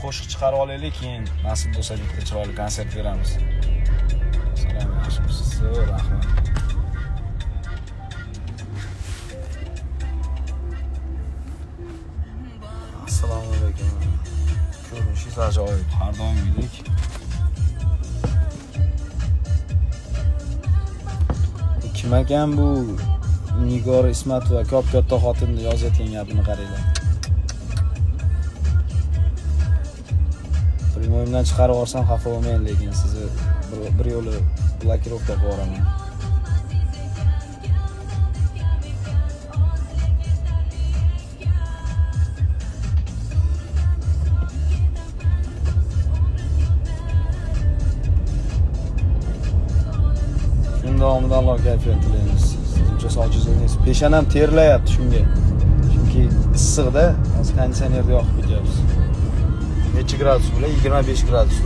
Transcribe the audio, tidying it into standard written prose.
qo'shiq chiqarib olaylik, keyin nasib bo'lsa bitta chiroyli konsert beramiz. Salom, yaxshimisiz? Rahmat. Assalomu alaykum. Ko'rinishingiz ajoyib, har doimgidek. Kim ekan bu? Nigora Ismatova katta xotinni yozayotgan gapini qaranglar. Primoyimdan chiqarib yuborsam xafa bo'lmang, lekin sizni bir yo'li blokirovka qilib yuboraman. Shunday davomida Alloh kayfiyat tilaymiz. Sizga sog'ligingiz. Peshonam terlayapti shunga. Chunki issiqda, hozir konditsionerda yoqib ketyapmiz. Necha gradus bo'la? 25 gradus.